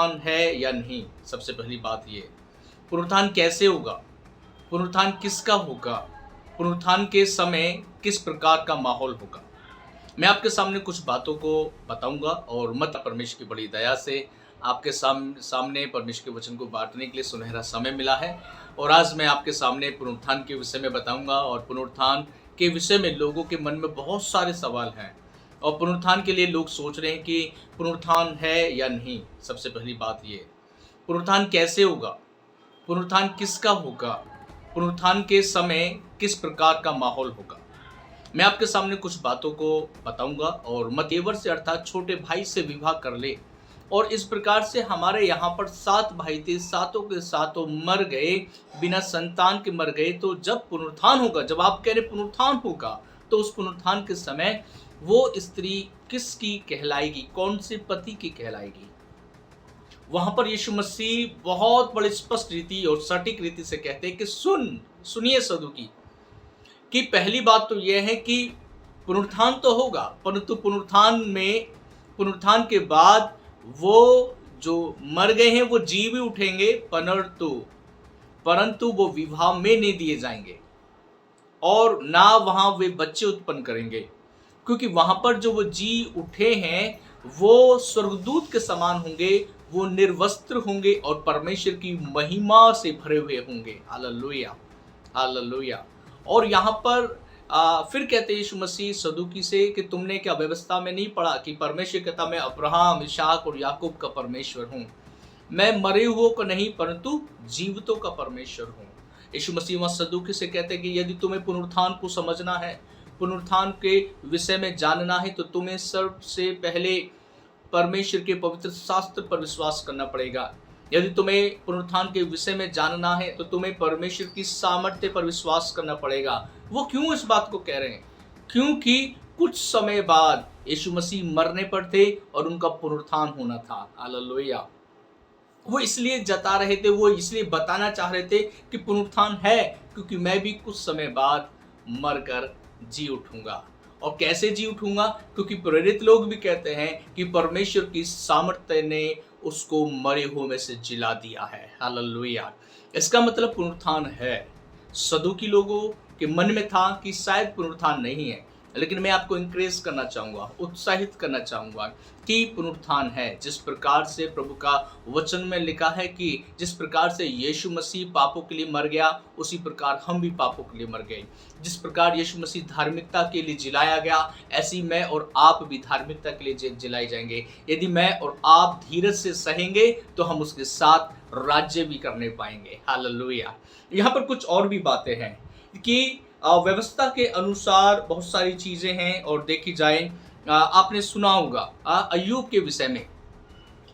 पुनरुत्थान है या नहीं? सबसे पहली बात ये। पुनरुत्थान कैसे होगा? पुनरुत्थान किसका होगा? पुनरुत्थान के समय किस प्रकार का माहौल होगा? मैं आपके सामने कुछ बातों को बताऊंगा और मत परमेश्वर की बड़ी दया से आपके सामने परमेश्वर के वचन को बांटने के लिए सुनहरा समय मिला है। और आज मैं आपके सामने पुनरुत्थान के विषय में बताऊंगा। और पुनरुत्थान के विषय में लोगों के मन में बहुत सारे सवाल हैं और पुनरुत्थान के लिए लोग सोच रहे हैं कि पुनरुत्थान है या नहीं। सबसे पहली बात ये। पुनरुत्थान कैसे होगा? पुनरुत्थान किसका होगा? पुनरुत्थान के समय किस प्रकार का माहौल होगा? मैं आपके सामने कुछ बातों को बताऊंगा। और मत देवर से अर्थात छोटे भाई से विवाह कर ले। और इस प्रकार से हमारे यहाँ पर 7 भाई थे, सातों के सातों मर गए, बिना संतान के मर गए। तो जब पुनरुत्थान होगा, जब आप कह रहे पुनरुत्थान होगा, तो उस पुनरुत्थान के समय वो स्त्री किसकी कहलाएगी? कौन से पति की कहलाएगी? वहां पर यीशु मसीह बहुत बड़ी स्पष्ट रीति और सटीक रीति से कहते हैं कि सुनिए सदुकी, कि पहली बात तो यह है कि पुनरुत्थान तो होगा, परंतु पुनरुत्थान के बाद वो जो मर गए हैं वो जी भी उठेंगे, परंतु वो विवाह में नहीं दिए जाएंगे और ना वहां वे बच्चे उत्पन्न करेंगे, क्योंकि वहां पर जो वो जी उठे हैं वो स्वर्गदूत के समान होंगे, वो निर्वस्त्र होंगे और परमेश्वर की महिमा से भरे हुए होंगे। Hallelujah, hallelujah. और यहाँ पर फिर कहते हैं यीशु मसीह सदुकी से कि तुमने क्या व्यवस्था में नहीं पढ़ा कि परमेश्वर कहता मैं अब्राहम, इसहाक और याकूब का परमेश्वर हूँ, मैं मरे हुओं का नहीं परंतु जीवितों का परमेश्वर हूँ। यीशु मसीह वहाँ सदुकी से कहते हैं कि यदि तुम्हें पुनरुत्थान को समझना है, पुनरुत्थान के विषय में जानना है, तो तुम्हें सबसे पहले परमेश्वर के पवित्र शास्त्र पर विश्वास करना पड़ेगा। यदि तुम्हें पुनरुत्थान के विषय में जानना है तो तुम्हें परमेश्वर की सामर्थ्य पर विश्वास करना पड़ेगा। वो क्यों इस बात को कह रहे हैं? क्योंकि कुछ समय बाद यीशु मसीह मरने पर थे और उनका पुनरुत्थान होना था। हालेलुया। वो इसलिए जता रहे थे, वो इसलिए बताना चाह रहे थे कि पुनरुत्थान है, क्योंकि मैं भी कुछ समय बाद मरकर जी उठूंगा। और कैसे जी उठूंगा? क्योंकि प्रेरित लोग भी कहते हैं कि परमेश्वर की सामर्थ्य ने उसको मरे हुए में से जिला दिया है। हालेलुया। इसका मतलब पुनरुत्थान है। सदुकी लोगों के मन में था कि शायद पुनरुत्थान नहीं है, लेकिन मैं आपको इंकरेज करना चाहूँगा, उत्साहित करना चाहूँगा कि पुनरुत्थान है। जिस प्रकार से प्रभु का वचन में लिखा है कि जिस प्रकार से यीशु मसीह पापों के लिए मर गया, उसी प्रकार हम भी पापों के लिए मर गए। जिस प्रकार यीशु मसीह धार्मिकता के लिए जिलाया गया, ऐसी मैं और आप भी धार्मिकता के लिए जिलाए जाएंगे। यदि मैं और आप धीरज से सहेंगे तो हम उसके साथ राज्य भी करने पाएंगे। हालेलुया। यहाँ पर कुछ और भी बातें हैं कि व्यवस्था के अनुसार बहुत सारी चीजें हैं। और देखी जाए, आपने सुना होगा अय्यूब के विषय में।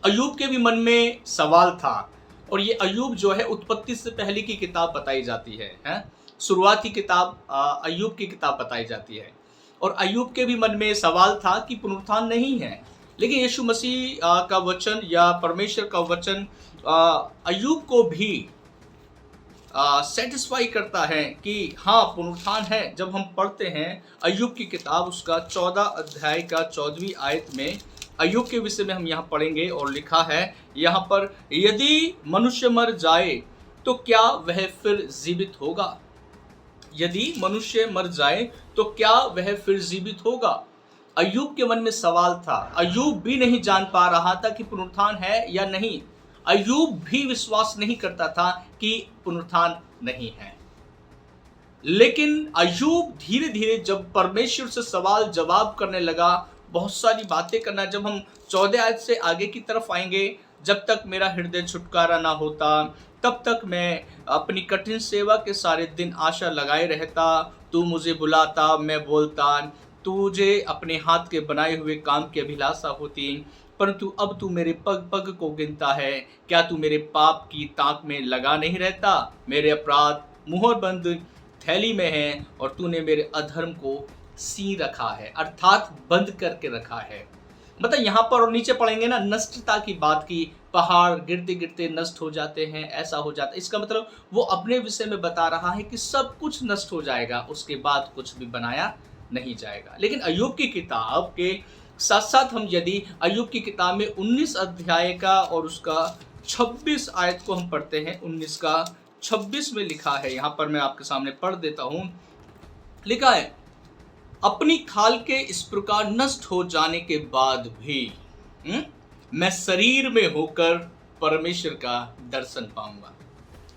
अय्यूब के भी मन में सवाल था। और ये अय्यूब जो है उत्पत्ति से पहले की किताब बताई जाती है? शुरुआत की किताब अय्यूब की किताब बताई जाती है। और अय्यूब के भी मन में सवाल था कि पुनरुत्थान नहीं है, लेकिन यीशु मसीह का वचन या परमेश्वर का वचन अय्यूब को भी सेटिस्फाई करता है कि हाँ पुनरुत्थान है। जब हम पढ़ते हैं अय्यूब की किताब, उसका 14 अध्याय का 14वीं आयत में अय्यूब के विषय में हम यहाँ पढ़ेंगे। और लिखा है यहाँ पर, यदि मनुष्य मर जाए तो क्या वह फिर जीवित होगा? यदि मनुष्य मर जाए तो क्या वह फिर जीवित होगा? अय्यूब के मन में सवाल था। अय्यूब भी नहीं जान पा रहा था कि पुनरुत्थान है या नहीं। अय्यूब भी विश्वास नहीं करता था कि पुनरुत्थान नहीं है। लेकिन अय्यूब धीरे धीरे जब परमेश्वर से सवाल जवाब करने लगा, बहुत सारी बातें करना, जब हम 14 आयत से आगे की तरफ आएंगे, जब तक मेरा हृदय छुटकारा ना होता तब तक मैं अपनी कठिन सेवा के सारे दिन आशा लगाए रहता। तू मुझे बुलाता, मैं बोलता, तुझे अपने हाथ के बनाए हुए काम की अभिलाषा होती, परंतु अब तू मेरे पग पग को गिनता है। क्या तू मेरे पाप की ताक में लगा नहीं रहता? मेरे अपराध मुहरबंद थैली में है और तूने मेरे अधर्म को सी रखा है, अर्थात बंद करके रखा है। मतलब यहाँ पर और नीचे पढ़ेंगे ना, नष्टता की बात की। पहाड़ गिरते गिरते नष्ट हो जाते हैं, ऐसा हो जाता है। इसका मतलब वो अपने विषय में बता रहा है कि सब कुछ नष्ट हो जाएगा, उसके बाद कुछ भी बनाया नहीं जाएगा। लेकिन अय्यूब की किताब के साथ साथ हम यदि अय्यूब की किताब में 19 अध्याय का और उसका 26 आयत को हम पढ़ते हैं, 19 का 26 में लिखा है, यहां पर मैं आपके सामने पढ़ देता हूं। लिखा है, अपनी खाल के इस प्रकार नष्ट हो जाने के बाद भी मैं शरीर में होकर परमेश्वर का दर्शन पाऊंगा।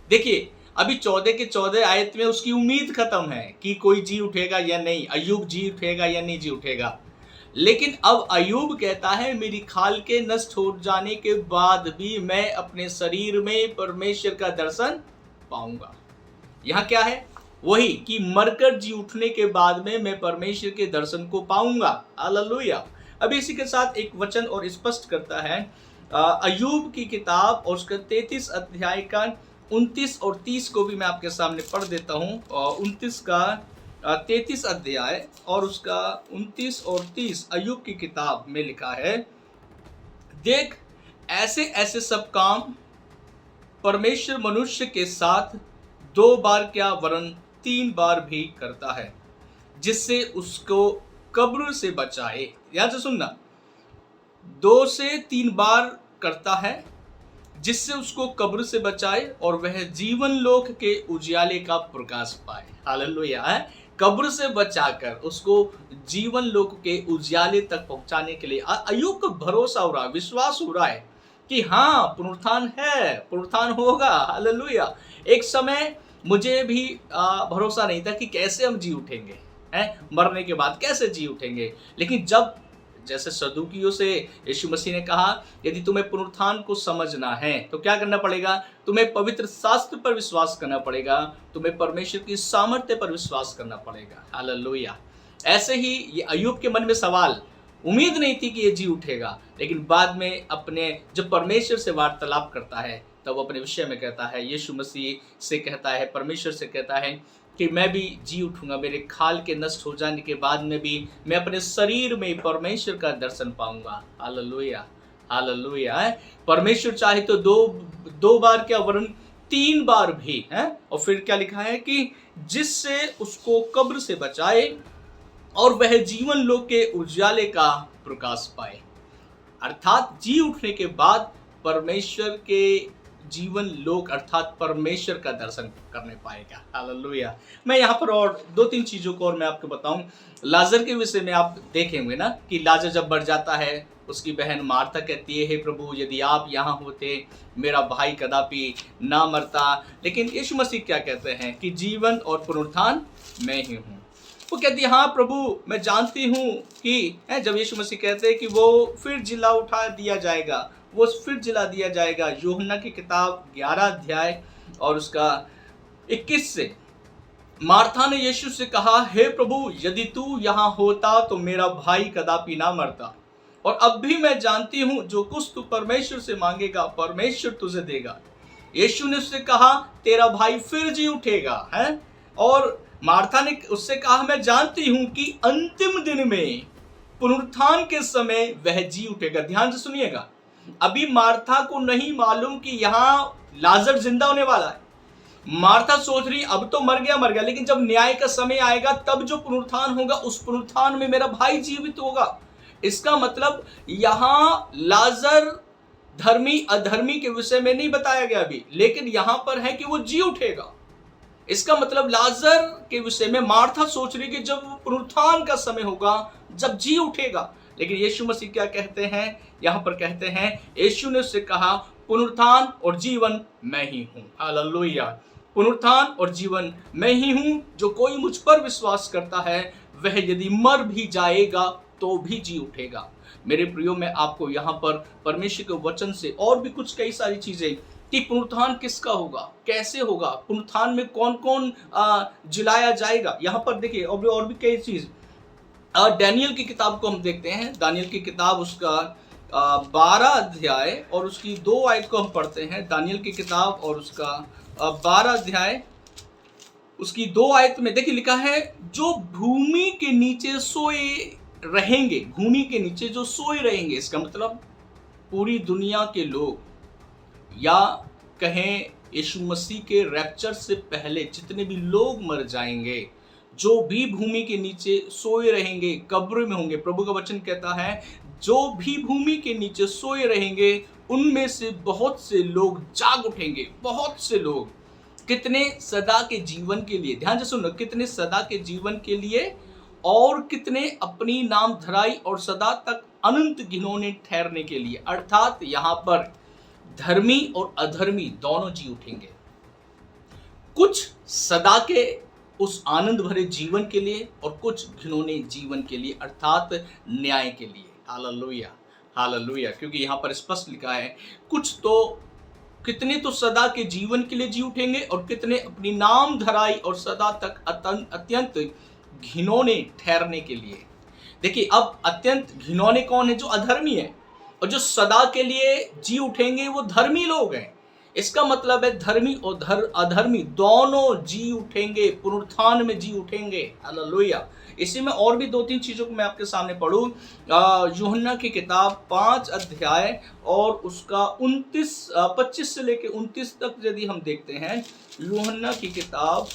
देखिए, अभी 14 के 14 आयत में उसकी उम्मीद खत्म है कि कोई जी उठेगा या नहीं, अय्यूब जी उठेगा या नहीं जी उठेगा। लेकिन अब अय्यूब कहता है, मेरी खाल के नष्ट हो जाने के बाद भी मैं अपने शरीर में परमेश्वर का दर्शन पाऊंगा। यहां क्या है? वही कि मरकर जी उठने के बाद में मैं परमेश्वर के दर्शन को पाऊंगा। हालेलुया। अभी इसी के साथ एक वचन और स्पष्ट करता है, अय्यूब की किताब और उसका 33 अध्याय का 29 और 30 को भी मैं आपके सामने पढ़ देता हूँ। 29 का 33 अध्याय और उसका 29 और 30 अय्यूब की किताब में लिखा है, देख ऐसे ऐसे सब काम परमेश्वर मनुष्य के साथ 2 बार क्या वरन 3 बार भी करता है, जिससे उसको कब्र से बचाए। याद से सुनना, 2 से 3 बार करता है जिससे उसको कब्र से बचाए और वह जीवन लोक के उजियाले का प्रकाश पाए। हालेलुया। कब्र से बचाकर उसको जीवन लोक के उजियाले तक पहुंचाने के लिए अय्यूब को भरोसा हो रहा है, विश्वास हो रहा है कि हाँ, पुनरुत्थान है, पुनरुत्थान होगा। हालेलुया। एक समय मुझे भी भरोसा नहीं था कि कैसे हम जी उठेंगे, मरने के बाद कैसे जी उठेंगे। लेकिन जब जैसे सदूकियों से यीशु मसीह ने कहा, यदि तुम्हें पुनरुत्थान को समझना है तो क्या करना पड़ेगा? तुम्हें पवित्र शास्त्र पर विश्वास करना पड़ेगा, तुम्हें परमेश्वर की सामर्थ्य पर विश्वास करना पड़ेगा। हालेलुया। ऐसे ही ये अय्यूब के मन में सवाल, उम्मीद नहीं थी कि ये जी उठेगा, लेकिन बाद में अपने जब परमेश्वर से वार्तालाप करता है तब अपने विषय में कहता है, यीशु मसीह से कहता है, परमेश्वर से कहता है कि मैं भी जी उठूंगा, मेरे खाल के नष्ट हो जाने के बाद में भी मैं अपने शरीर में परमेश्वर का दर्शन पाऊंगा। Hallelujah, hallelujah. परमेश्वर चाहे तो दो बार क्या वरन 3 बार भी है। और फिर क्या लिखा है कि जिससे उसको कब्र से बचाए और वह जीवन लोक के उजाले का प्रकाश पाए। अर्थात जी उठने के बाद परमेश्वर के जीवन लोक अर्थात परमेश्वर का दर्शन करने पाएगा। हालेलुया। मैं यहाँ पर और 2-3 चीजों को और मैं आपको बताऊं। लाजर के विषय में आप देखेंगे ना कि लाजर जब मर जाता है, उसकी बहन मार्था कहती है, हे प्रभु यदि आप यहाँ होते मेरा भाई कदापि ना मरता। लेकिन यीशु मसीह क्या कहते हैं कि जीवन और पुनरुत्थान मैं ही हूँ। वो कहती है, हाँ प्रभु मैं जानती हूँ कि जब यीशु मसीह कहते हैं कि वो फिर जिला उठा दिया जाएगा, वो फिर जिला दिया जाएगा। यूहन्ना की किताब 11 अध्याय और उसका 21 से मार्था ने यीशु से कहा, हे प्रभु यदि तू यहाँ होता तो मेरा भाई कदापि ना मरता। और अब भी मैं जानती हूँ जो कुछ तू परमेश्वर से मांगेगा परमेश्वर तुझे देगा। यीशु ने उससे कहा, तेरा भाई फिर जी उठेगा है। और मार्था ने उससे कहा, मैं जानती हूं कि अंतिम दिन में पुनरुत्थान के समय वह जी उठेगा। ध्यान से सुनिएगा, अभी मार्था को नहीं मालूम कि यहां लाजर जिंदा होने वाला है। मार्था सोच रही अब तो मर गया, लेकिन जब न्याय का समय आएगा तब जो पुनरुत्थान होगा उस पुनरुत्थान में मेरा भाई जीवित होगा। इसका मतलब यहां लाजर धर्मी अधर्मी के विषय में नहीं बताया गया अभी, लेकिन यहां पर है कि वो जी उठेगा। इसका मतलब लाजर के विषय में मार्था सोच रही कि जब पुनरुत्थान का समय होगा जब जी उठेगा। लेकिन यीशु मसीह क्या कहते हैं? यहां पर कहते हैं, यीशु ने उससे कहा, पुनरुत्थान और जीवन मैं ही हूं। हालेलुया। पुनरुत्थान और जीवन मैं ही हूं। जो कोई मुझ पर विश्वास करता है वह यदि मर भी जाएगा तो भी जी उठेगा। मेरे प्रियो, मैं आपको यहाँ पर परमेश्वर के वचन से और भी कुछ कई सारी चीजें कि पुनरुत्थान किसका होगा, कैसे होगा, पुनरुत्थान में कौन कौन जिलाया जाएगा, यहाँ पर देखिए और भी कई चीज। दानियल की किताब को हम देखते हैं। दानियल की किताब उसका 12 अध्याय और उसकी 2 आयत को हम पढ़ते हैं। दानियल की किताब और उसका 12 अध्याय उसकी 2 आयत में देखिए लिखा है, जो भूमि के नीचे सोए रहेंगे, भूमि के नीचे जो सोए रहेंगे, इसका मतलब पूरी दुनिया के लोग, या कहें यीशु मसीह के रैप्चर से पहले जितने भी लोग मर जाएंगे जो भी भूमि के नीचे सोए रहेंगे, कब्र में होंगे। प्रभु का वचन कहता है, जो भी भूमि के नीचे सोए रहेंगे उनमें से बहुत से लोग जाग उठेंगे। बहुत से लोग, कितने सदा के जीवन के लिए, ध्यान से सुनो, कितने सदा के जीवन के लिए, और कितने अपनी नाम धराई और सदा तक अनंत घिनौने ठहरने के लिए। अर्थात यहां पर धर्मी और अधर्मी दोनों जी उठेंगे। कुछ सदा के उस आनंद भरे जीवन के लिए और कुछ घिनौने जीवन के लिए, अर्थात न्याय के लिए। Hallelujah, hallelujah. क्योंकि यहां पर स्पष्ट लिखा है, कुछ तो, कितने तो सदा के जीवन के लिए जी उठेंगे और कितने अपनी नाम धराई और सदा तक अत्यंत घिनौने ठहरने के लिए। देखिए, अब अत्यंत घिनौने कौन है? जो अधर्मी है। और जो सदा के लिए जी उठेंगे वो धर्मी लोग हैं। इसका मतलब है धर्मी और अधर्मी दोनों जी उठेंगे, पुनरुत्थान में जी उठेंगे। हालेलुया। इसी में और भी 2-3 चीजों को मैं आपके सामने पढ़ूं। यूहन्ना की किताब 5 अध्याय और उसका 25 से लेकर 29 तक यदि हम देखते हैं, यूहन्ना की किताब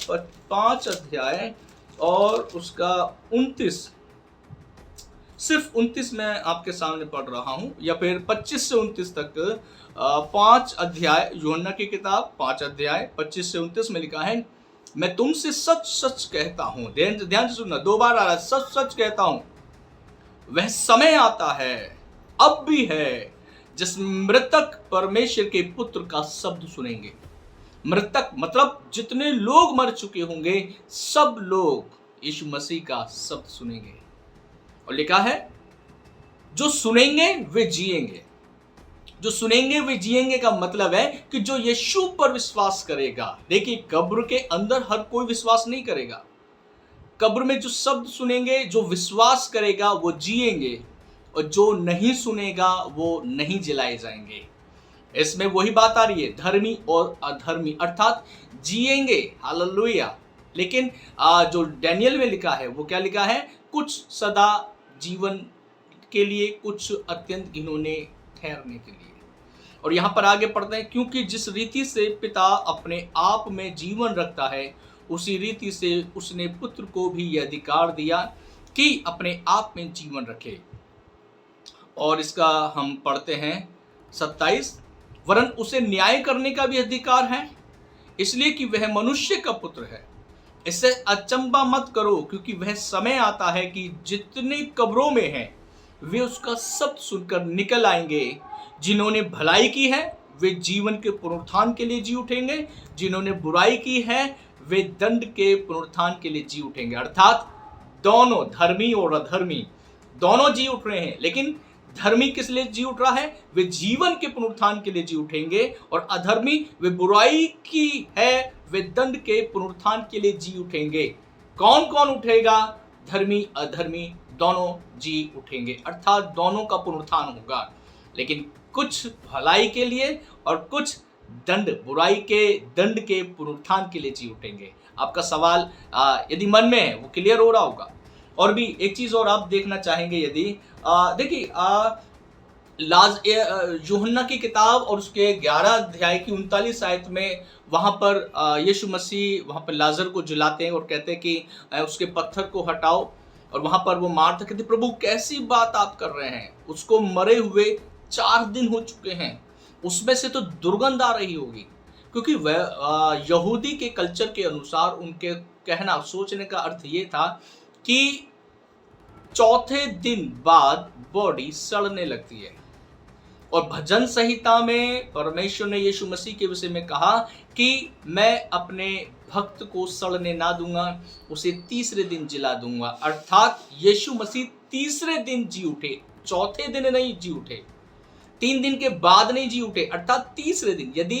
5 अध्याय और उसका 29, सिर्फ 29 मैं आपके सामने पढ़ रहा हूं, या फिर 25 से 29 तक। 5 अध्याय, यूहन्ना की किताब 5 अध्याय 25 से 29 में लिखा है, मैं तुमसे सच सच कहता हूं, ध्यान से सुनना, 2 बार आ रहा है, सच सच कहता हूं, वह समय आता है, अब भी है, जिस मृतक परमेश्वर के पुत्र का शब्द सुनेंगे। मृतक मतलब जितने लोग मर चुके होंगे, सब लोग यीशु मसीह का शब्द सुनेंगे। और लिखा है, जो सुनेंगे वे जिएंगे। जो सुनेंगे वे जिएंगे का मतलब है कि जो यीशु पर विश्वास करेगा। देखिए, कब्र के अंदर हर कोई विश्वास नहीं करेगा। कब्र में जो शब्द सुनेंगे, जो विश्वास करेगा वो जिएंगे, और जो नहीं सुनेगा वो नहीं जलाए जाएंगे। इसमें वही बात आ रही है, धर्मी और अधर्मी, अर्थात जिएंगे। हालेलुया। लेकिन जो डैनियल में लिखा है वो क्या लिखा है? कुछ सदा जीवन के लिए, कुछ अत्यंत घिनौने ठहरने के लिए। और यहां पर आगे पढ़ते हैं, क्योंकि जिस रीति से पिता अपने आप में जीवन रखता है, उसी रीति से उसने पुत्र को भी यह अधिकार दिया कि अपने आप में जीवन रखे। और इसका हम पढ़ते हैं 27, वरन उसे न्याय करने का भी अधिकार है, इसलिए कि वह मनुष्य का पुत्र है। इससे अचंबा मत करो, क्योंकि वह समय आता है कि जितने कब्रों में हैं वे उसका शब्द सुनकर निकल आएंगे। जिन्होंने भलाई की है वे जीवन के पुनरुत्थान के लिए जी उठेंगे, जिन्होंने बुराई की है वे दंड के पुनरुत्थान के लिए जी उठेंगे। अर्थात दोनों, धर्मी और अधर्मी दोनों जी उठ रहे हैं। लेकिन धर्मी किस लिए जी उठ रहा है? वे जीवन के पुनरुत्थान के लिए जी उठेंगे, और अधर्मी वे बुराई की है, वे दंड के पुनरुत्थान के लिए जी उठेंगे। कौन कौन उठेगा? धर्मी अधर्मी दोनों जी उठेंगे, अर्थात दोनों का पुनरुत्थान होगा। लेकिन कुछ भलाई के लिए और कुछ दंड, बुराई के दंड के पुनरुत्थान के लिए जी उठेंगे। आपका सवाल यदि मन में है वो क्लियर हो रहा होगा। और भी एक चीज और आप देखना चाहेंगे, यदि देखिए, यूहन्ना की किताब और उसके 11 अध्याय की 39 आयत में वहां पर यीशु मसीह वहां पर लाजर को जलाते हैं और कहते हैं कि उसके पत्थर को हटाओ। और वहां पर वो मार्था कहते, प्रभु कैसी बात आप कर रहे हैं, उसको मरे हुए 4 दिन हो चुके हैं, उसमें से तो दुर्गंध आ रही होगी। क्योंकि वह यहूदी के कल्चर के अनुसार उनके कहना, सोचने का अर्थ ये था कि चौथे दिन बाद बॉडी सड़ने लगती है। और भजन संहिता में परमेश्वर ने यीशु मसीह के विषय में कहा कि मैं अपने भक्त को सड़ने ना दूंगा, उसे तीसरे दिन जिला दूंगा। अर्थात यीशु मसीह तीसरे दिन जी उठे, चौथे दिन नहीं जी उठे, 3 दिन के बाद नहीं जी उठे, अर्थात तीसरे दिन। यदि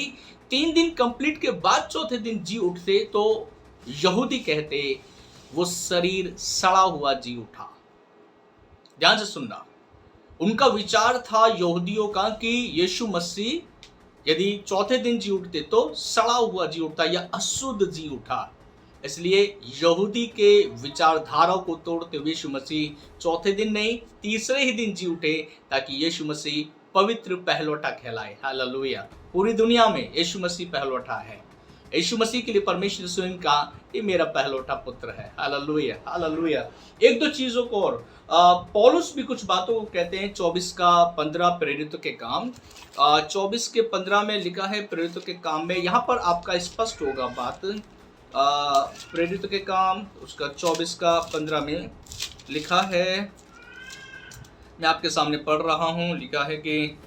3 दिन कंप्लीट के बाद चौथे दिन जी उठते तो यहूदी कहते वो शरीर सड़ा हुआ जी उठा। ध्यान से सुनना, उनका विचार था यहूदियों का कि यीशु मसीह यदि चौथे दिन जी उठते तो सड़ा हुआ जी उठता या अशुद्ध जी उठा। इसलिए यहूदी के विचारधारा को तोड़ते हुए यीशु मसीह चौथे दिन नहीं, तीसरे ही दिन जी उठे, ताकि यीशु मसीह पवित्र पहलौठा कहलाए। हालेलुया। पूरी दुनिया में यीशु मसीह पहलौठा है। यीशु मसीह के लिए परमेश्वर स्वयं का ये मेरा पहलौठा पुत्र है। Hallelujah, hallelujah. एक दो चीजों को और पौलुस भी कुछ बातों को कहते हैं। 24:15 प्रेरितों के काम, 24:15 में लिखा है प्रेरितों के काम में, यहाँ पर आपका स्पष्ट होगा बात। प्रेरितों के काम उसका 24:15 में लिखा है, मैं आपके सामने पढ़ रहा हूँ। लिखा है कि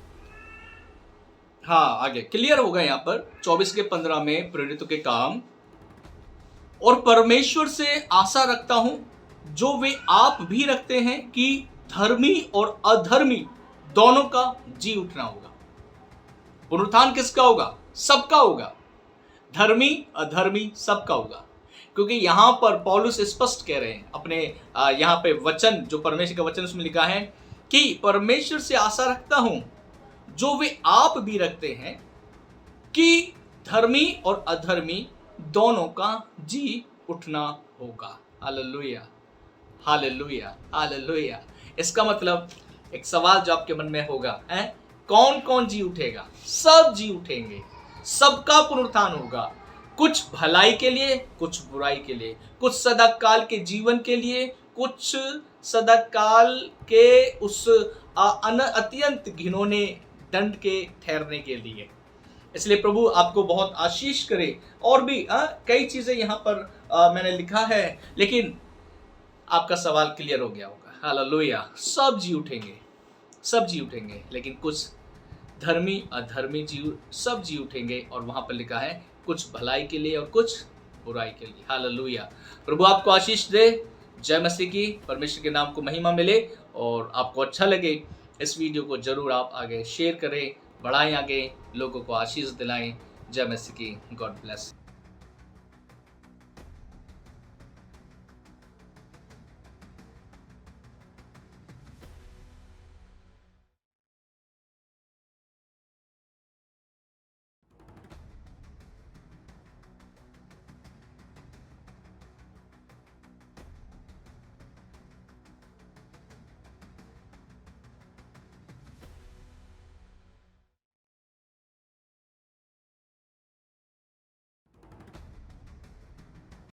हाँ, आगे क्लियर होगा यहाँ पर 24:15 में प्रेरितों के काम, और परमेश्वर से आशा रखता हूं जो वे आप भी रखते हैं कि धर्मी और अधर्मी दोनों का जी उठना होगा। पुनरुत्थान किसका होगा? सबका होगा। धर्मी अधर्मी सबका होगा। क्योंकि यहां पर पौलुस स्पष्ट कह रहे हैं अपने यहां पे वचन, जो परमेश्वर का वचन उसमें लिखा है कि परमेश्वर से आशा रखता हूं जो वे आप भी रखते हैं कि धर्मी और अधर्मी दोनों का जी उठना होगा। Hallelujah, hallelujah, hallelujah. इसका मतलब एक सवाल जो आपके मन में होगा है, कौन कौन जी उठेगा? सब जी उठेंगे, सबका पुनरुत्थान होगा। कुछ भलाई के लिए, कुछ बुराई के लिए, कुछ सदाकाल के जीवन के लिए, कुछ सदाकाल के उस अत्यंत घिनौने दंड के ठहरने के लिए। इसलिए प्रभु आपको बहुत आशीष करे। और भी कई चीजें यहाँ पर मैंने लिखा है, लेकिन आपका सवाल क्लियर हो गया होगा। हालेलुया। सब जी उठेंगे, सब जी उठेंगे, लेकिन कुछ धर्मी अधर्मी जी सब जी उठेंगे। और वहां पर लिखा है कुछ भलाई के लिए और कुछ बुराई के लिए। हालेलुया। प्रभु आपको आशीष दे। जय मसीह की। परमेश्वर के नाम को महिमा मिले। और आपको अच्छा लगे इस वीडियो को जरूर आप आगे शेयर करें, बढ़ाएं, आगे लोगों को आशीष दिलाएं। जय मसीह की। God bless.